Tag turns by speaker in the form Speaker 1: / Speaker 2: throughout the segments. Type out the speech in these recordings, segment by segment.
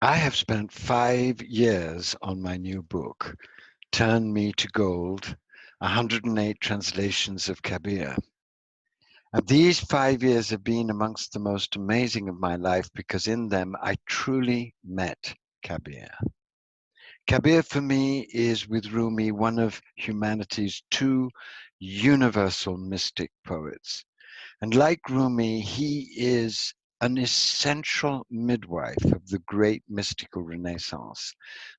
Speaker 1: I have spent 5 years on my new book, Turn Me to Gold, 108 Translations of Kabir. And these 5 years have been amongst the most amazing of my life because in them I truly met Kabir. Kabir for me is, with Rumi, one of humanity's two universal mystic poets. And like Rumi, he is an essential midwife of the great mystical renaissance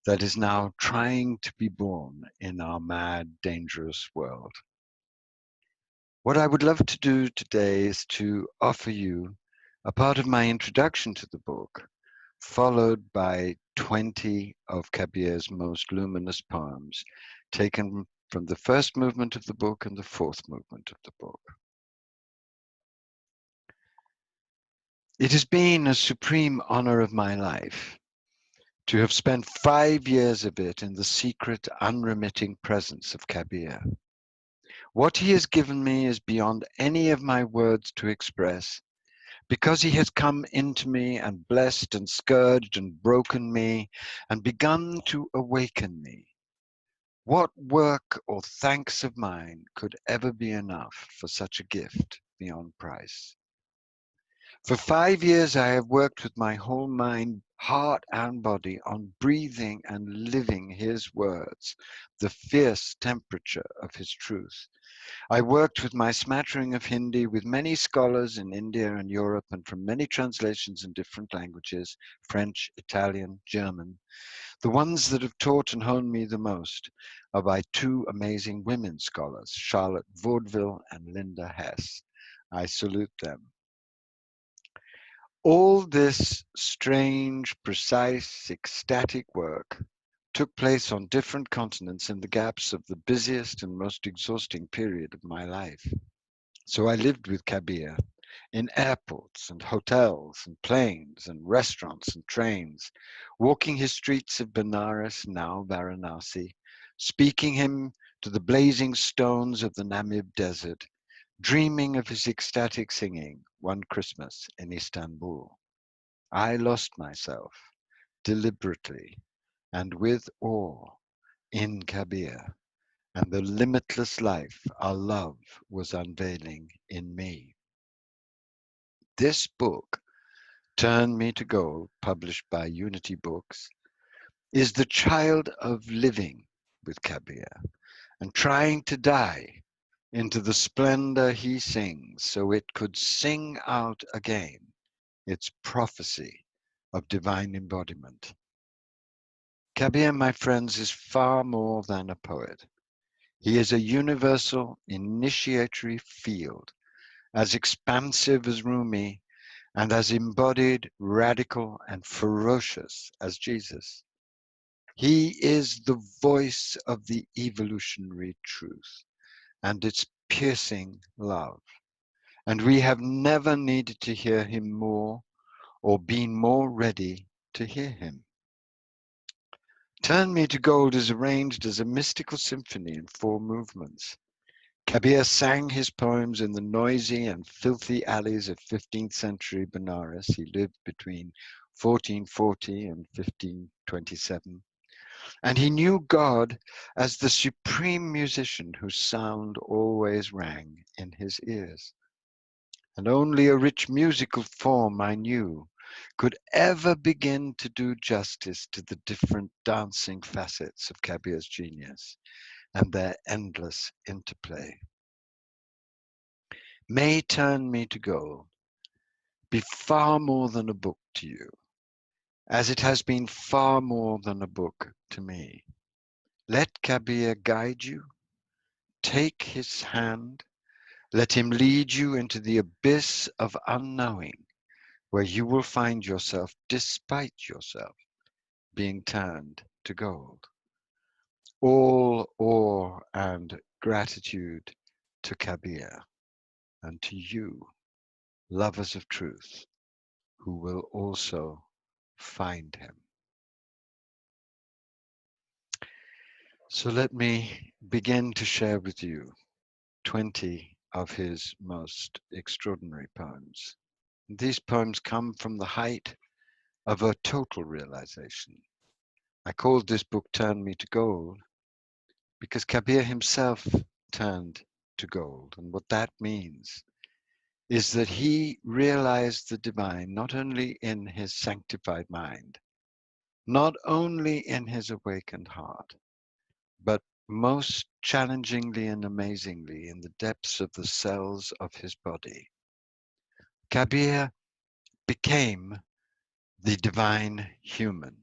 Speaker 1: that is now trying to be born in our mad, dangerous world. What I would love to do today is to offer you a part of my introduction to the book, followed by 20 of Kabir's most luminous poems, taken from the first movement of the book and the fourth movement of the book. It has been a supreme honor of my life to have spent 5 years of it in the secret, unremitting presence of Kabir. What he has given me is beyond any of my words to express, because he has come into me and blessed and scourged and broken me and begun to awaken me. What work or thanks of mine could ever be enough for such a gift beyond price? For 5 years, I have worked with my whole mind, heart, and body on breathing and living his words, the fierce temperature of his truth. I worked with my smattering of Hindi with many scholars in India and Europe and from many translations in different languages, French, Italian, German. The ones that have taught and honed me the most are by two amazing women scholars, Charlotte Vaudeville and Linda Hess. I salute them. All this strange, precise, ecstatic work took place on different continents in the gaps of the busiest and most exhausting period of my life. So I lived with Kabir in airports and hotels and planes and restaurants and trains, walking his streets of Benares, now Varanasi, speaking him to the blazing stones of the Namib Desert, dreaming of his ecstatic singing one Christmas in Istanbul. I lost myself deliberately and with awe in Kabir and the limitless life our love was unveiling in me. This book, Turn Me to Gold, published by Unity Books, is the child of living with Kabir and trying to die into the splendor he sings so it could sing out again its prophecy of divine embodiment. Kabir, my friends, is far more than a poet. He is a universal initiatory field, as expansive as Rumi and as embodied, radical, and ferocious as Jesus. He is the voice of the evolutionary truth and its piercing love. And we have never needed to hear him more or been more ready to hear him. Turn Me to Gold is arranged as a mystical symphony in 4 movements. Kabir sang his poems in the noisy and filthy alleys of 15th century Benares. He lived between 1440 and 1527. And he knew God as the supreme musician whose sound always rang in his ears. And only a rich musical form I knew could ever begin to do justice to the different dancing facets of Kabir's genius and their endless interplay. May Turn Me to Gold be far more than a book to you, as it has been far more than a book to me. Let Kabir guide you, take his hand, let him lead you into the abyss of unknowing, where you will find yourself, despite yourself, being turned to gold. All awe and gratitude to Kabir and to you, lovers of truth, who will also find him. So let me begin to share with you 20 of his most extraordinary poems. These poems come from the height of a total realization. I called this book Turn Me to Gold because Kabir himself turned to gold. And what that means is that he realized the divine not only in his sanctified mind, not only in his awakened heart, but most challengingly and amazingly in the depths of the cells of his body. Kabir became the divine human.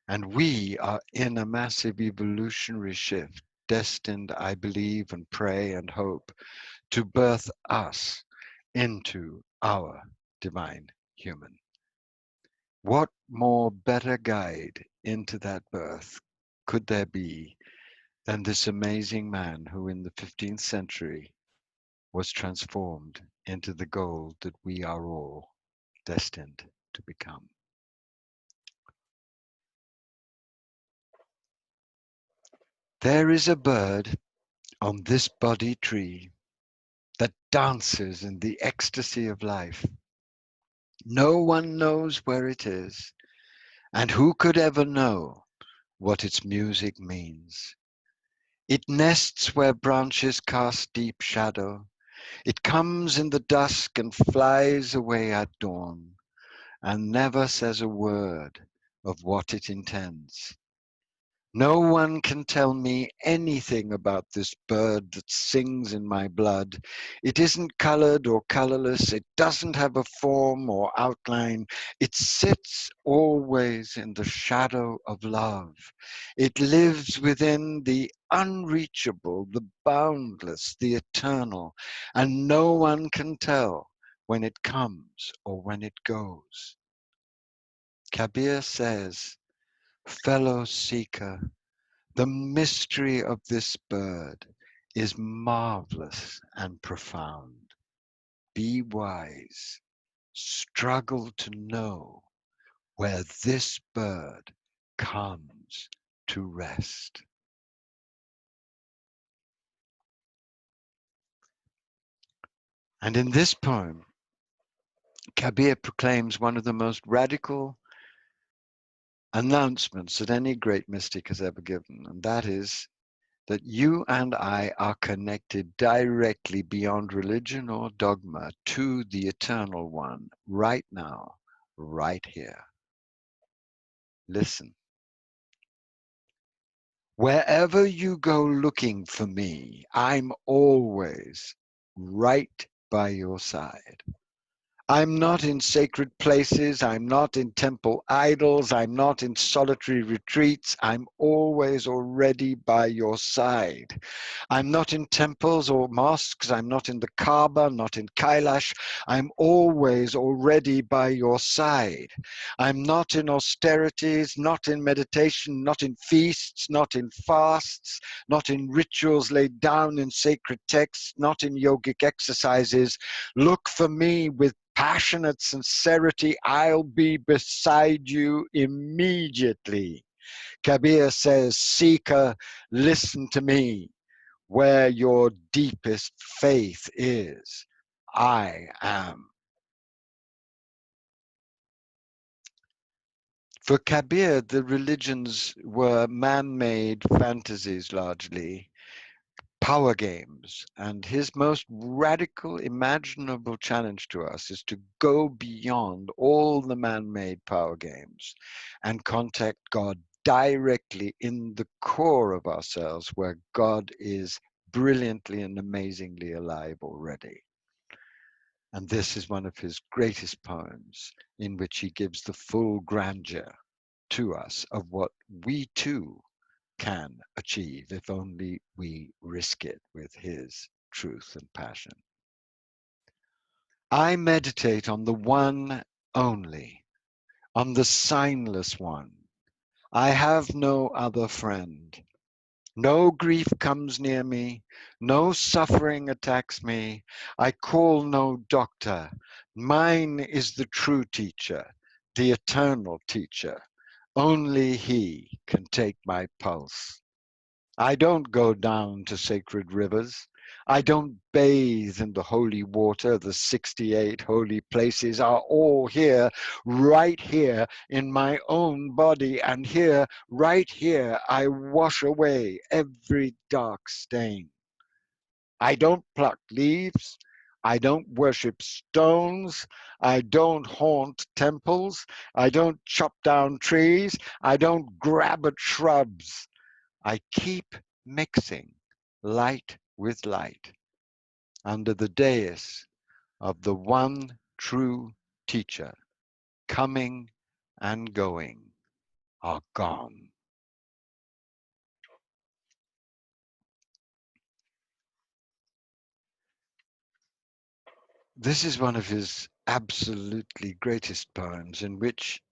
Speaker 1: And we are in a massive evolutionary shift, destined, I believe, and pray and hope, to birth us into our divine human. What more better guide into that birth could there be than this amazing man who in the 15th century was transformed into the gold that we are all destined to become? There is a bird on this body tree that dances in the ecstasy of life. No one knows where it is, and who could ever know what its music means? It nests where branches cast deep shadow. It comes in the dusk and flies away at dawn, and never says a word of what it intends. No one can tell me anything about this bird that sings in my blood. It isn't colored or colorless. It doesn't have a form or outline. It sits always in the shadow of love. It lives within the unreachable, the boundless, the eternal, and no one can tell when it comes or when it goes. Kabir says, fellow seeker, the mystery of this bird is marvelous and profound. Be wise. Struggle to know where this bird comes to rest. And in this poem, Kabir proclaims one of the most radical announcements that any great mystic has ever given, and that is that you and I are connected directly beyond religion or dogma to the Eternal One right now, right here. Listen. Wherever you go looking for me, I'm always right by your side. I'm not in sacred places. I'm not in temple idols. I'm not in solitary retreats. I'm always already by your side. I'm not in temples or mosques. I'm not in the Kaaba, not in Kailash. I'm always already by your side. I'm not in austerities, not in meditation, not in feasts, not in fasts, not in rituals laid down in sacred texts, not in yogic exercises. Look for me with passionate sincerity. I'll be beside you immediately. Kabir says, seeker, listen to me. Where your deepest faith is, I am. For Kabir, the religions were man-made fantasies largely, power games, and his most radical imaginable challenge to us is to go beyond all the man-made power games and contact God directly in the core of ourselves, where God is brilliantly and amazingly alive already. And this is one of his greatest poems, in which he gives the full grandeur to us of what we too can achieve if only we risk it with his truth and passion. I meditate on the one only, on the signless one. I have no other friend. No grief comes near me, no suffering attacks me. I call no doctor. Mine is the true teacher, the eternal teacher. Only he can take my pulse. I don't go down to sacred rivers. I don't bathe in the holy water. The 68 holy places are all here, right here in my own body. And here, right here, I wash away every dark stain. I don't pluck leaves. I don't worship stones. I don't haunt temples. I don't chop down trees. I don't grab at shrubs. I keep mixing light with light under the dais of the one true teacher. Coming and going are gone. This is one of his absolutely greatest poems in which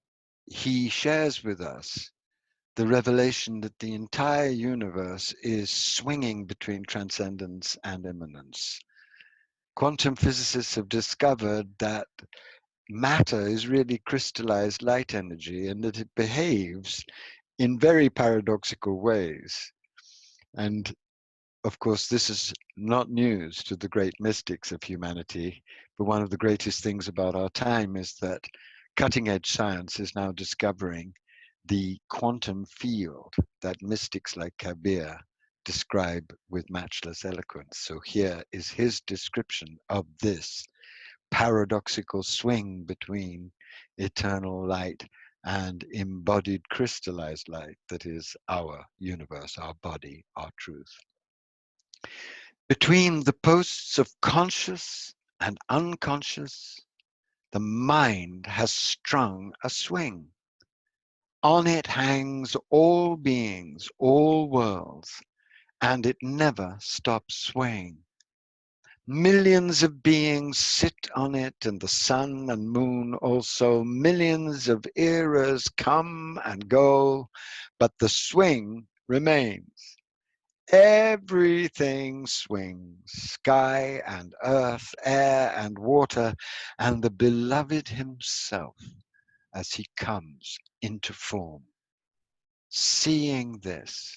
Speaker 1: he shares with us the revelation that the entire universe is swinging between transcendence and immanence. Quantum physicists have discovered that matter is really crystallized light energy and that it behaves in very paradoxical ways. And of course, this is not news to the great mystics of humanity, but one of the greatest things about our time is that cutting edge science is now discovering the quantum field that mystics like Kabir describe with matchless eloquence. So here is his description of this paradoxical swing between eternal light and embodied crystallized light that is our universe, our body, our truth. Between the posts of conscious and unconscious, the mind has strung a swing. On it hangs all beings, all worlds, and it never stops swaying. Millions of beings sit on it, and the sun and moon also. Millions of eras come and go, but the swing remains. Everything swings, sky and earth, air and water, and the beloved himself as he comes into form. Seeing this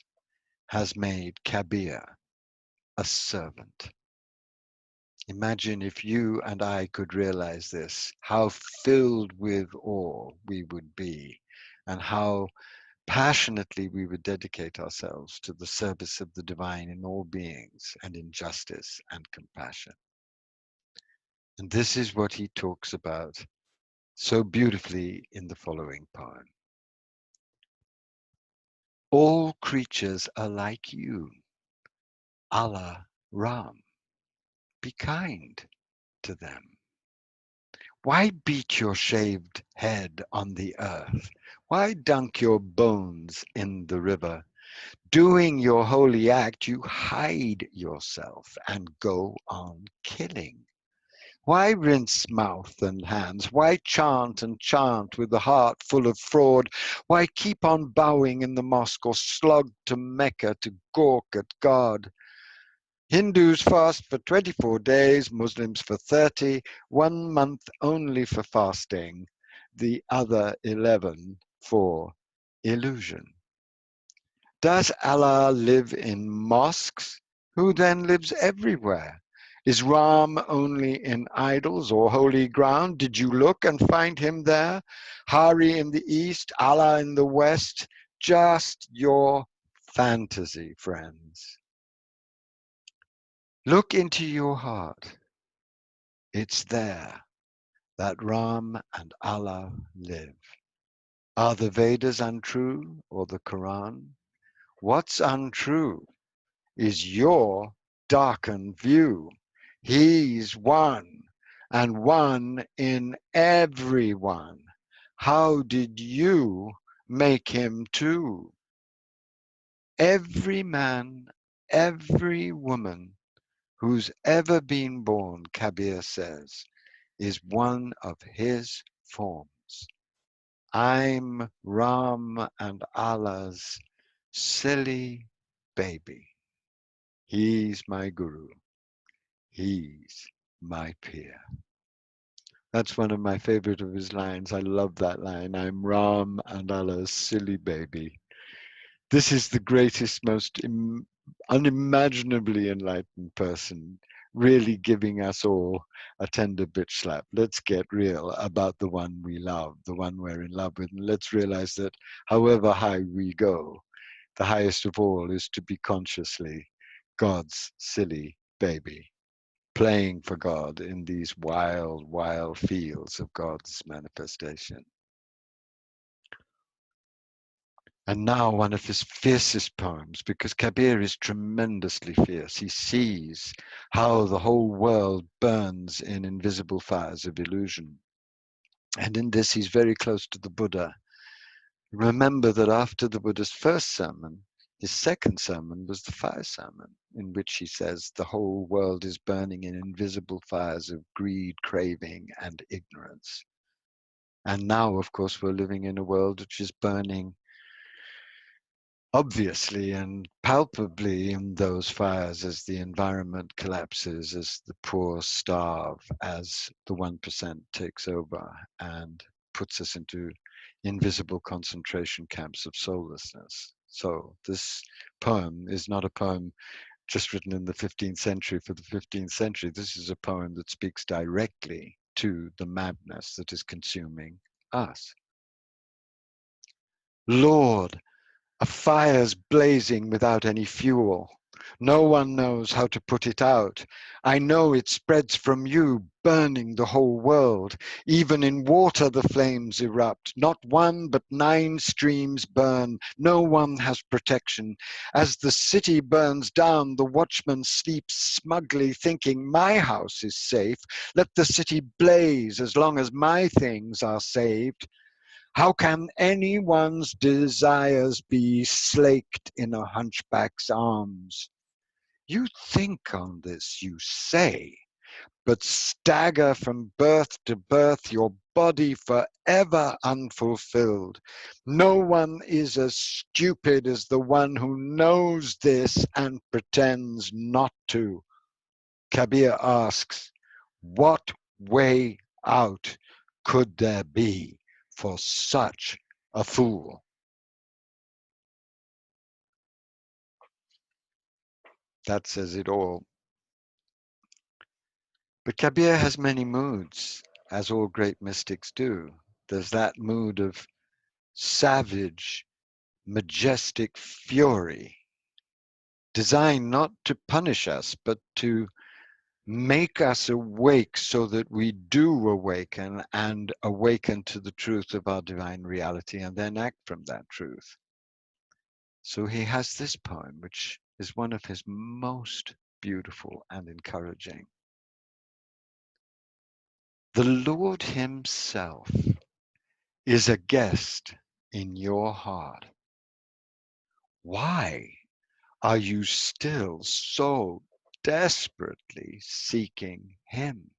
Speaker 1: has made Kabir a servant. Imagine if you and I could realize this, how filled with awe we would be, and how passionately we would dedicate ourselves to the service of the divine in all beings and in justice and compassion. And this is what he talks about so beautifully in the following poem. All creatures are like you, Allah Ram. Be kind to them. Why beat your shaved head on the earth? Why dunk your bones in the river? Doing your holy act, you hide yourself and go on killing. Why rinse mouth and hands? Why chant and chant with the heart full of fraud? Why keep on bowing in the mosque or slog to Mecca to gawk at God? Hindus fast for 24 days, Muslims for 30, 1 month only for fasting, the other 11 for illusion. Does Allah live in mosques? Who then lives everywhere? Is Ram only in idols or holy ground? Did you look and find him there? Hari in the east, Allah in the west, just your fantasy, friends. Look into your heart. It's there that Ram and Allah live. Are the Vedas untrue or the Quran? What's untrue is your darkened view. He's one, and one in everyone. How did you make him two? Every man, every woman who's ever been born, Kabir says, is one of his forms. I'm Ram and Allah's silly baby. He's my guru. He's my peer. That's one of my favorite of his lines. I love that line. I'm Ram and Allah's silly baby. This is the greatest, most unimaginably enlightened person, really giving us all a tender bitch slap. Let's get real about the one we love, the one we're in love with, and let's realize that however high we go, the highest of all is to be consciously God's silly baby, playing for God in these wild, wild fields of God's manifestation. And now one of his fiercest poems, because Kabir is tremendously fierce. He sees how the whole world burns in invisible fires of illusion. And in this, he's very close to the Buddha. Remember that after the Buddha's first sermon, his second sermon was the fire sermon, in which he says the whole world is burning in invisible fires of greed, craving, and ignorance. And now, of course, we're living in a world which is burning obviously and palpably in those fires as the environment collapses, as the poor starve, as the 1% takes over and puts us into invisible concentration camps of soullessness. So this poem is not a poem just written in the 15th century for the 15th century. This is a poem that speaks directly to the madness that is consuming us. Lord, a fire's blazing without any fuel. No one knows how to put it out. I know it spreads from you, burning the whole world. Even in water the flames erupt. Not one but 9 streams burn. No one has protection. As the city burns down, the watchman sleeps smugly, thinking my house is safe. Let the city blaze as long as my things are saved. How can anyone's desires be slaked in a hunchback's arms? You think on this, you say, but stagger from birth to birth, your body forever unfulfilled. No one is as stupid as the one who knows this and pretends not to. Kabir asks, what way out could there be for such a fool? That says it all. But Kabir has many moods, as all great mystics do. There's that mood of savage, majestic fury, designed not to punish us, but to make us awake so that we do awaken and awaken to the truth of our divine reality and then act from that truth. So he has this poem, which is one of his most beautiful and encouraging. The Lord himself is a guest in your heart. Why are you still so desperately seeking him?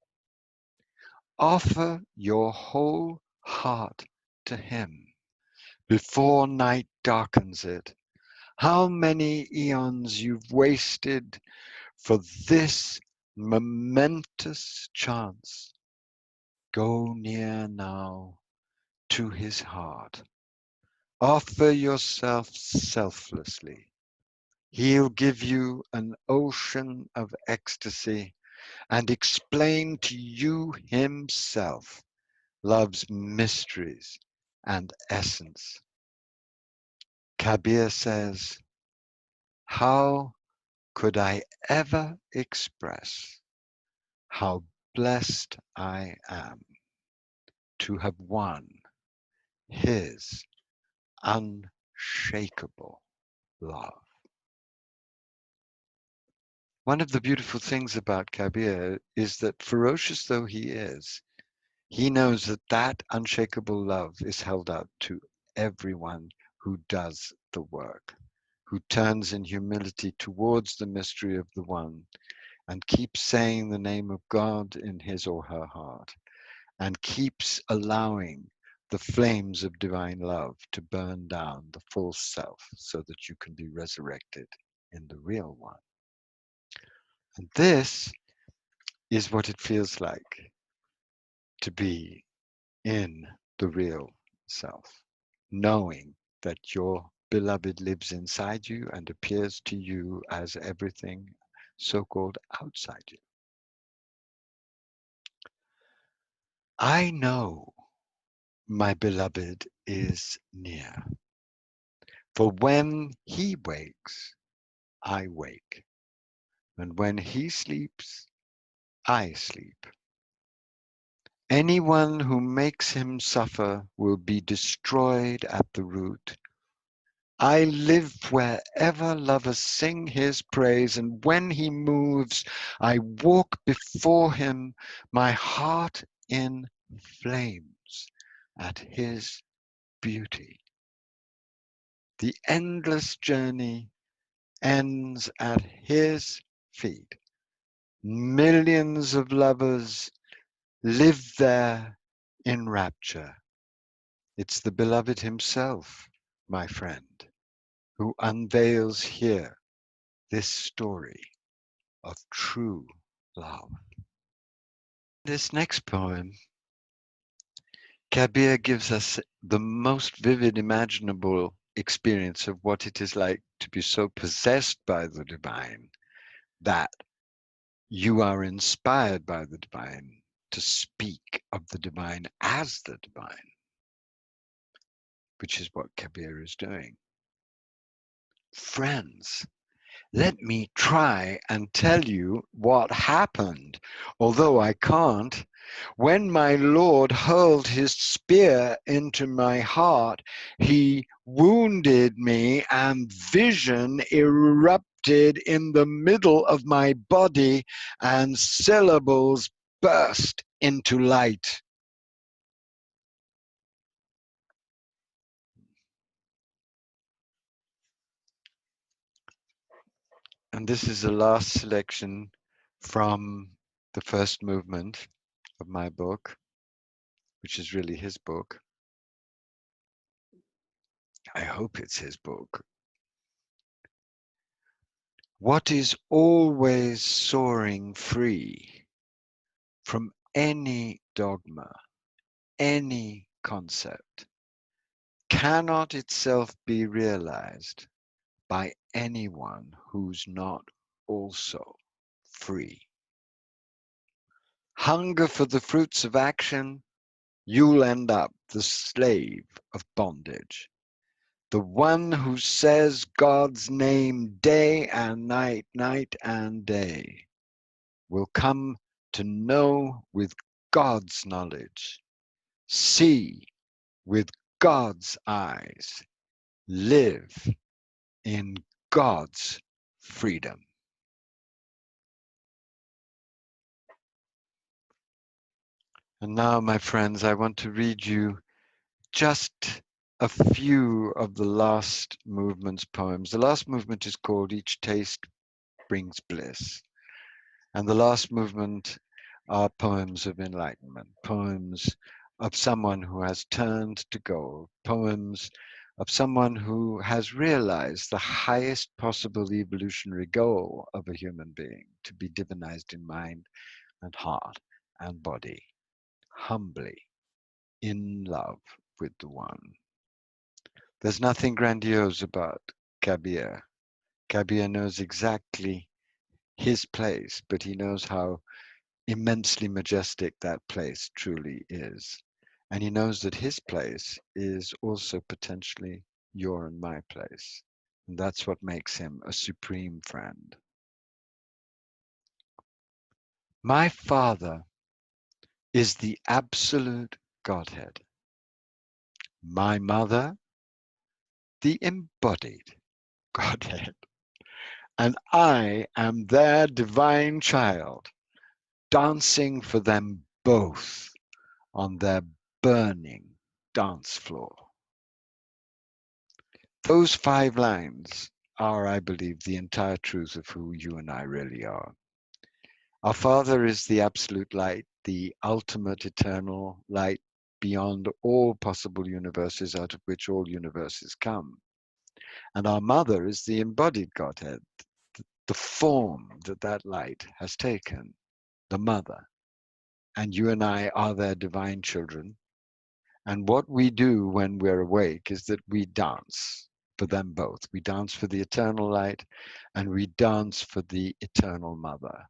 Speaker 1: Offer your whole heart to him before night darkens it. How many eons you've wasted for this momentous chance. Go near now to his heart. Offer yourself selflessly. He'll give you an ocean of ecstasy and explain to you himself love's mysteries and essence. Kabir says, how could I ever express how blessed I am to have won his unshakable love? One of the beautiful things about Kabir is that, ferocious though he is, he knows that that unshakable love is held out to everyone who does the work, who turns in humility towards the mystery of the One and keeps saying the name of God in his or her heart and keeps allowing the flames of divine love to burn down the false self so that you can be resurrected in the real one. And this is what it feels like to be in the real self, knowing that you're beloved lives inside you and appears to you as everything so-called outside you. I know my beloved is near, for when he wakes, I wake, and when he sleeps, I sleep. Anyone who makes him suffer will be destroyed at the root. I live wherever lovers sing his praise, and when he moves, I walk before him, my heart in flames at his beauty. The endless journey ends at his feet. Millions of lovers live there in rapture. It's the beloved himself, my friend, who unveils here this story of true love. This next poem, Kabir gives us the most vivid imaginable experience of what it is like to be so possessed by the divine that you are inspired by the divine to speak of the divine as the divine, which is what Kabir is doing. Friends, let me try and tell you what happened, although I can't. When my Lord hurled his spear into my heart, he wounded me and vision erupted in the middle of my body and syllables burst into light. And this is the last selection from the first movement of my book, which is really his book. I hope it's his book. What is always soaring free from any dogma, any concept, cannot itself be realized by anyone who's not also free. Hunger for the fruits of action, you'll end up the slave of bondage. The one who says God's name day and night, night and day, will come to know with God's knowledge, see with God's eyes, live in God's freedom. And now, my friends, I want to read you just a few of the last movement's poems. The last movement is called Each Taste Brings Bliss. And the last movement are poems of enlightenment, poems of someone who has turned to gold, poems of someone who has realized the highest possible evolutionary goal of a human being, to be divinized in mind and heart and body, humbly in love with the one. There's nothing grandiose about Kabir. Kabir knows exactly his place, but he knows how immensely majestic that place truly is. And he knows that his place is also potentially your and my place. And that's what makes him a supreme friend. My Father is the absolute Godhead. My Mother, the embodied Godhead. And I am their divine child, dancing for them both on their burning dance floor. Those 5 lines are, I believe, the entire truth of who you and I really are. Our Father is the absolute light, the ultimate eternal light beyond all possible universes, out of which all universes come. And our Mother is the embodied Godhead, the form that that light has taken, the Mother. And you and I are their divine children. And what we do when we're awake is that we dance. for them both. We dance for the eternal light, and we dance for the eternal mother,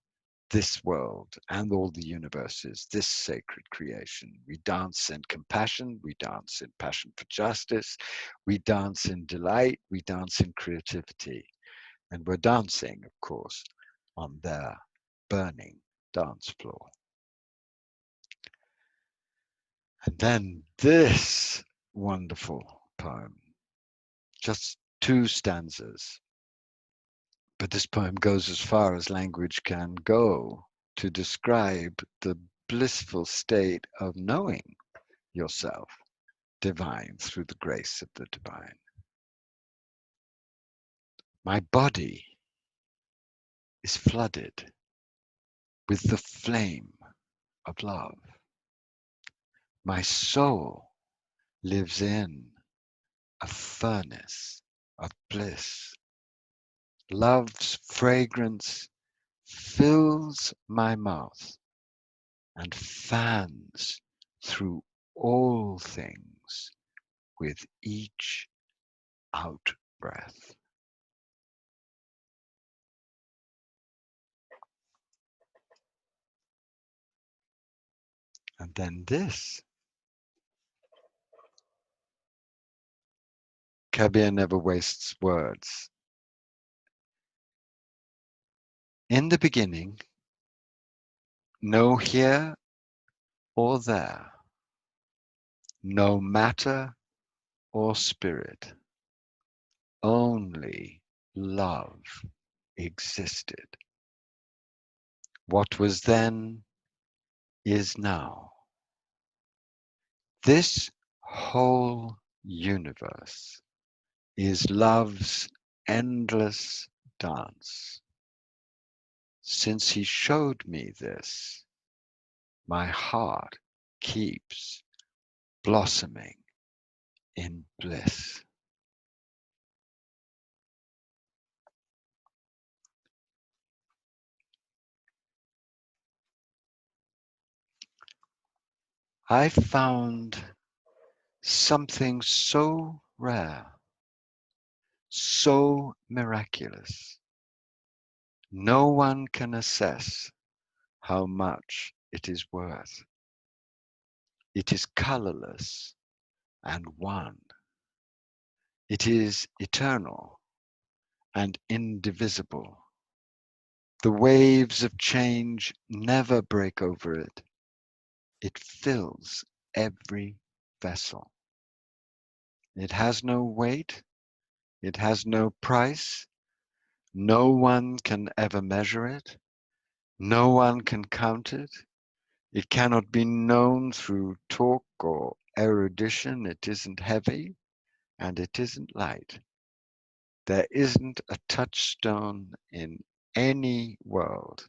Speaker 1: this world and all the universes, this sacred creation. We dance in compassion, we dance in passion for justice, we dance in delight, we dance in creativity. And we're dancing, of course, on their burning dance floor. And then this wonderful poem, just 2 stanzas. But this poem goes as far as language can go to describe the blissful state of knowing yourself divine through the grace of the divine. My body is flooded with the flame of love. My soul lives in a furnace of bliss. Love's fragrance fills my mouth and fans through all things with each out breath. And then this. Kabir never wastes words. In the beginning, no here or there, no matter or spirit, only love existed. What was then is now. This whole universe is love's endless dance. Since he showed me this, my heart keeps blossoming in bliss. I found something so rare, so miraculous. No one can assess how much it is worth. It is colorless and one. It is eternal and indivisible. The waves of change never break over it. It fills every vessel. It has no weight. It has no price. No one can ever measure it. No one can count it. It cannot be known through talk or erudition. It isn't heavy and it isn't light. There isn't a touchstone in any world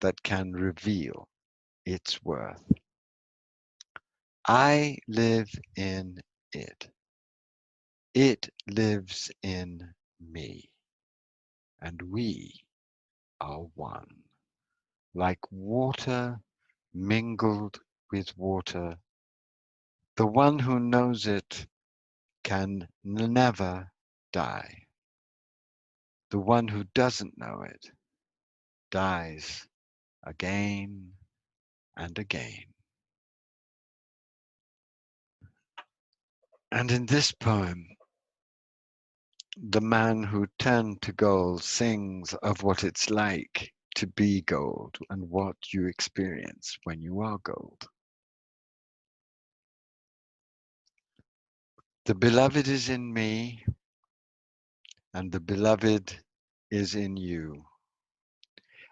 Speaker 1: that can reveal its worth. I live in it. It lives in me. And we are one. Like water mingled with water, the one who knows it can never die. The one who doesn't know it dies again and again. And in this poem, the man who turned to gold sings of what it's like to be gold and what you experience when you are gold. The beloved is in me, and the beloved is in you.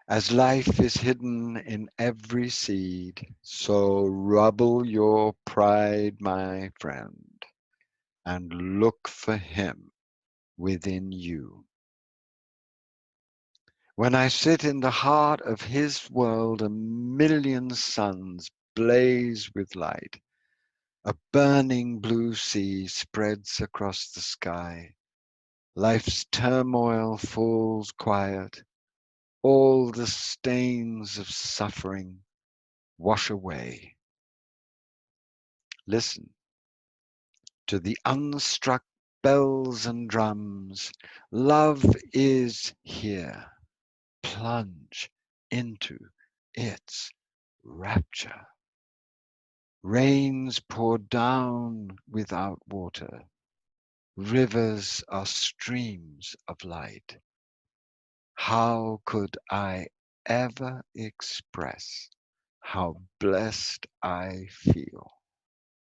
Speaker 1: As life is hidden in every seed, so rubble your pride, my friend, and look for him within you. When I sit in the heart of his world, a million suns blaze with light. A burning blue sea spreads across the sky. Life's turmoil falls quiet. All the stains of suffering wash away. Listen to the unstruck bells and drums. Love is here. Plunge into its rapture. Rains pour down without water. Rivers are streams of light. How could I ever express how blessed I feel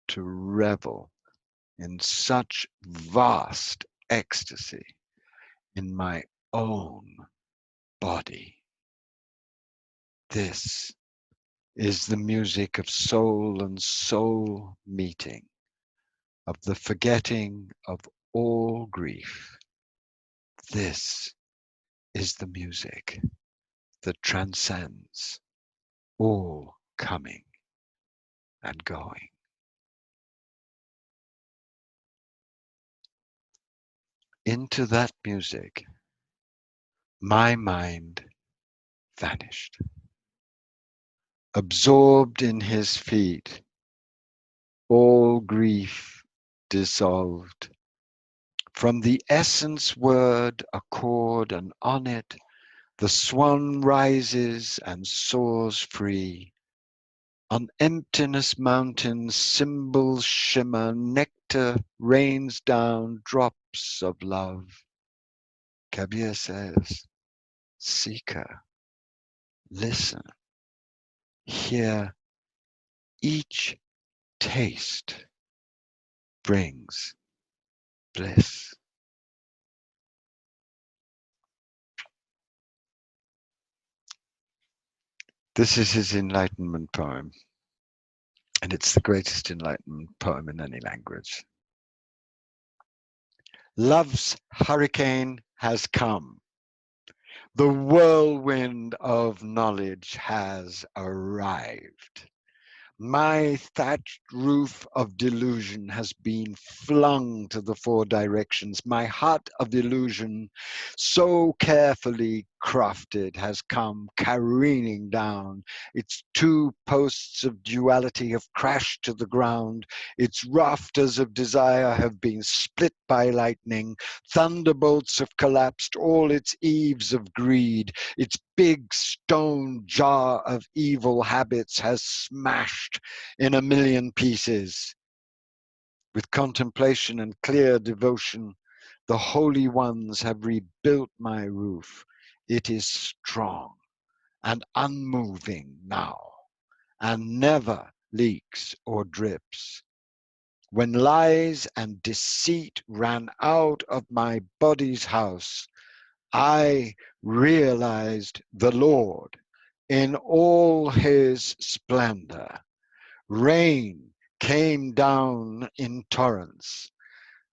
Speaker 1: to revel in such vast ecstasy in my own body? This is the music of soul and soul meeting, of the forgetting of all grief. This is the music that transcends all coming and going. Into that music, my mind vanished, absorbed in his feet, all grief dissolved. From the essence word accord, and on it the swan rises and soars free. On emptiness mountains cymbals shimmer, nectar rains down drops of love. Kabir says, seeker, listen, hear, each taste brings bliss. This is his enlightenment poem, and it's the greatest enlightenment poem in any language. Love's hurricane has come. The whirlwind of knowledge has arrived. My thatched roof of delusion has been flung to the four directions. My hut of illusion, so carefully crafted, has come careening down. Its two posts of duality have crashed to the ground. Its rafters of desire have been split by lightning. Thunderbolts have collapsed all its eaves of greed. Its big stone jar of evil habits has smashed in a million pieces. With contemplation and clear devotion, the holy ones have rebuilt my roof. It is strong and unmoving now, and never leaks or drips. When lies and deceit ran out of my body's house, I realized the Lord in all his splendor. Rain came down in torrents,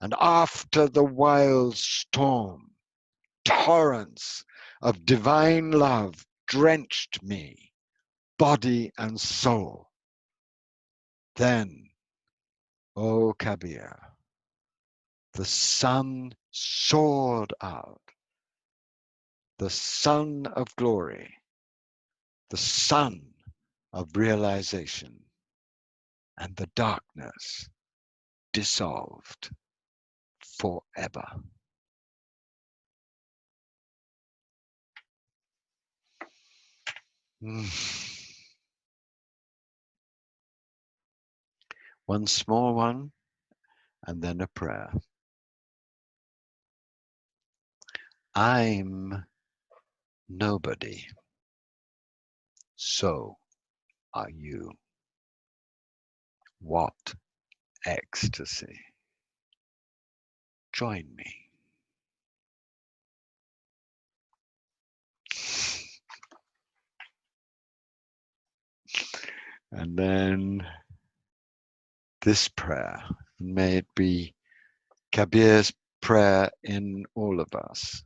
Speaker 1: and after the wild storm, torrents of divine love drenched me, body and soul. Then, O Kabir, the sun soared out, the sun of glory, the sun of realization, and the darkness dissolved forever. One small one, and then a prayer. I'm nobody. So are you. What ecstasy. Join me. And then this prayer, may it be Kabir's prayer in all of us.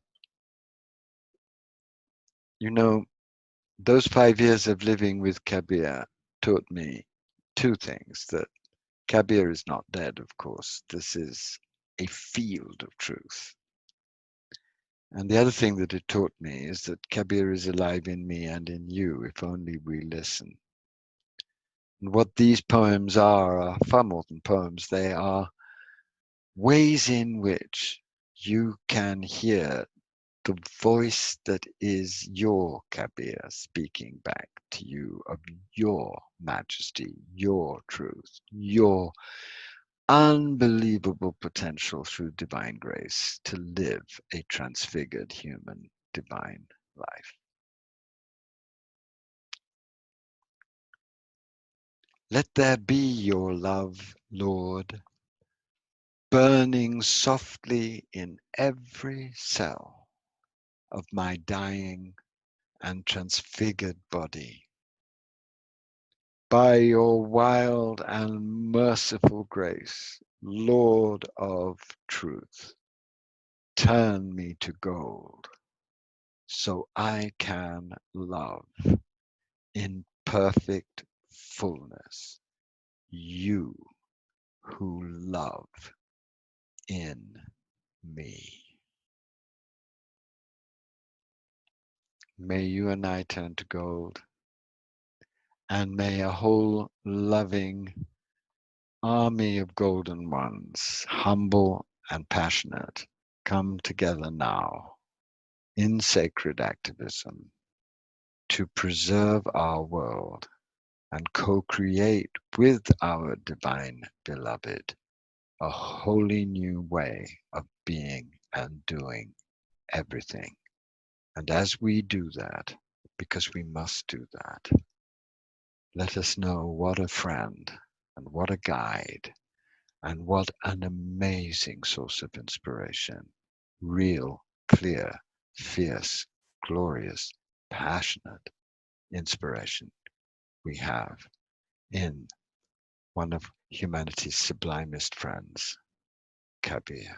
Speaker 1: You know, those 5 years of living with Kabir taught me two things: that Kabir is not dead, of course. This is a field of truth. And the other thing that it taught me is that Kabir is alive in me and in you, if only we listen. And what these poems are far more than poems. They are ways in which you can hear the voice that is your Kabir speaking back to you of your majesty, your truth, your unbelievable potential through divine grace to live a transfigured human divine life. Let there be your love, Lord, burning softly in every cell of my dying and transfigured body. By your wild and merciful grace, Lord of truth, turn me to gold so I can love in perfect fullness you who love in me. May you and I turn to gold, and may a whole loving army of golden ones, humble and passionate, come together now in sacred activism to preserve our world and co-create with our divine beloved a wholly new way of being and doing everything. And as we do that, because we must do that, let us know what a friend and what a guide and what an amazing source of inspiration. Real, clear, fierce, glorious, passionate inspiration we have in one of humanity's sublimest friends, Kabir.